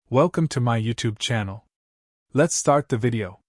Welcome to my YouTube channel. Let's start the video.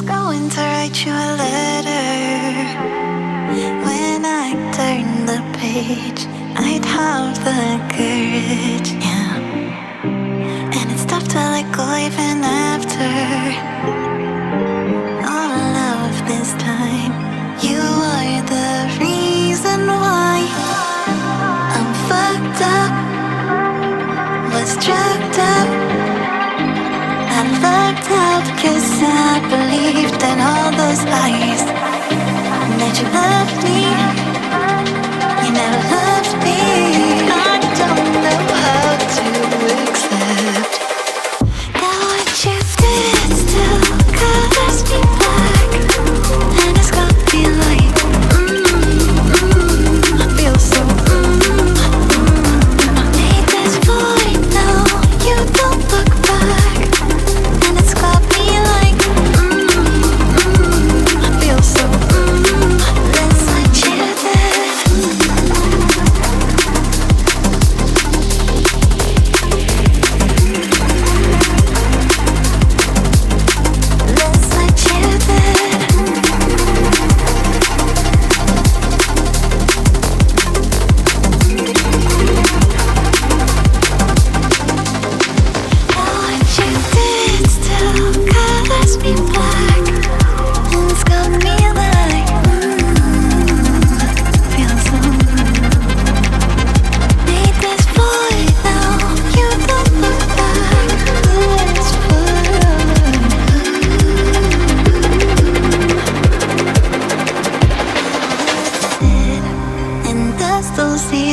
Going to write you a letter. When I turn the page, I'd have the courage, yeah. And it's tough to let go even after all of this time. You are the reason why I'm fucked up, was drugged up. I lucked out 'cause I believed in all those lies. That you loved me, you never loved me. I don't know how to accept that what you did still colors me black. And it's got me like, I feel so, I made this void now, you don't look back. And it's got me like, I feel so, let's let you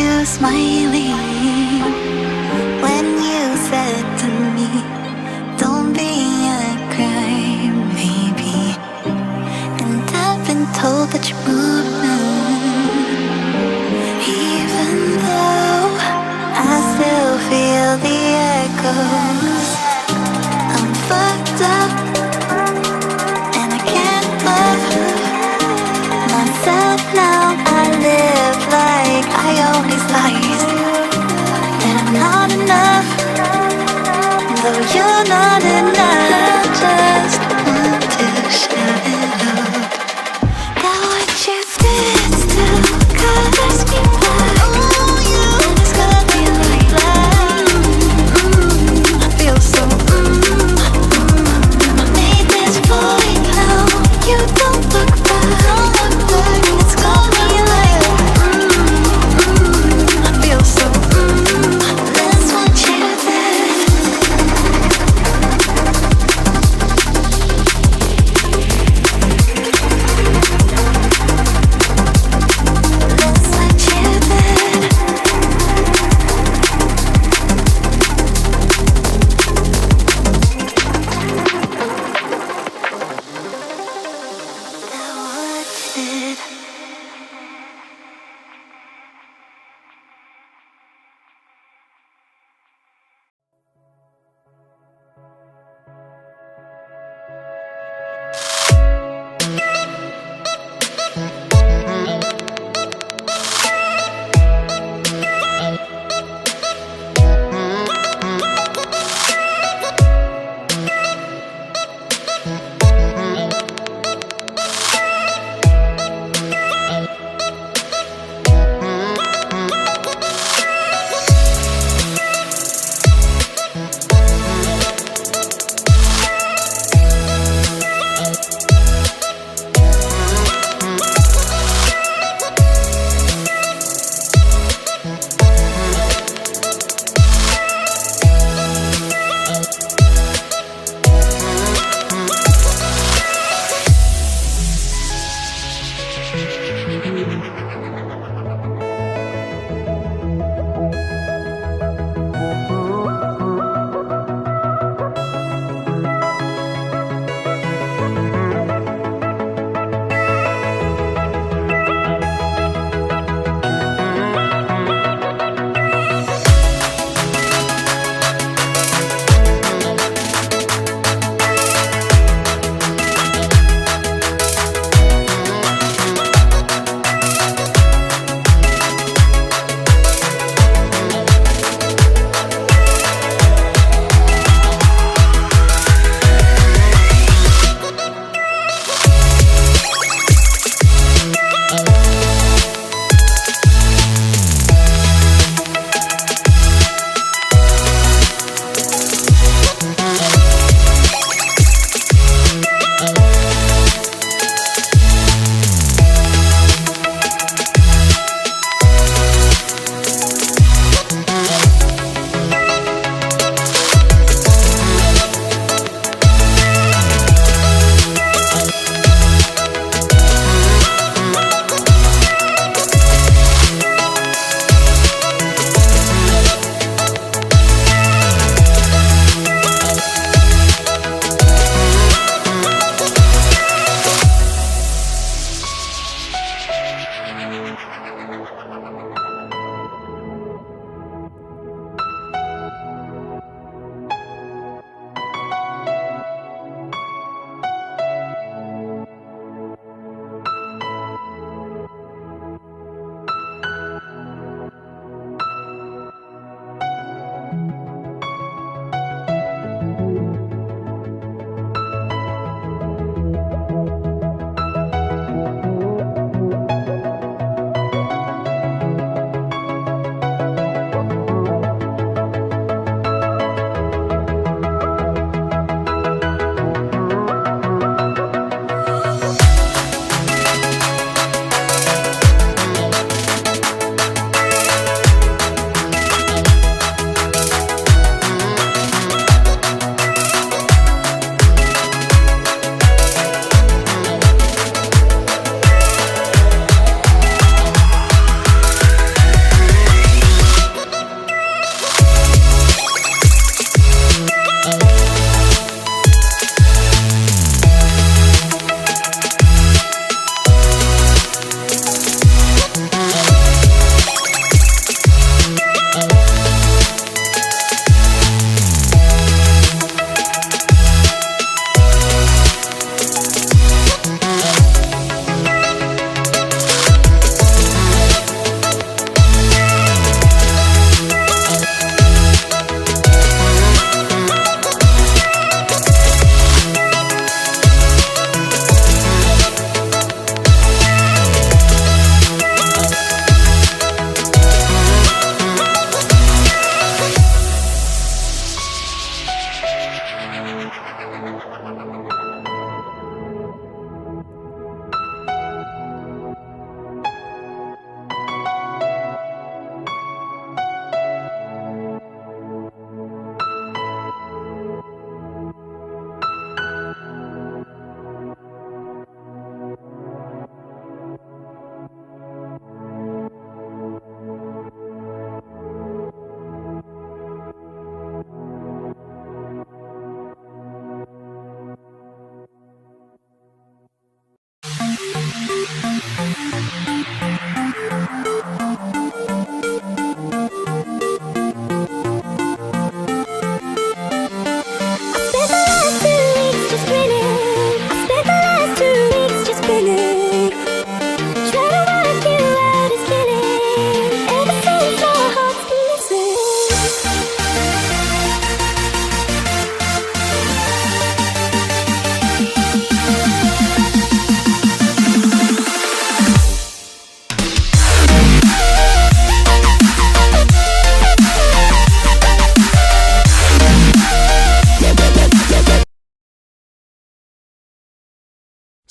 you smiling when you said to me, don't be a crybaby. And I've been told that you're moving, even though I still feel the echoes. I'm fucked up and I can't love myself now. I live like I own these lies, and I'm not enough, though you're not enough. I just want to shout it out. Got what you did still covers me black. Oh, you, and it's gonna be like that. I feel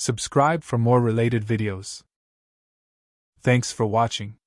Subscribe for more related videos. Thanks for watching.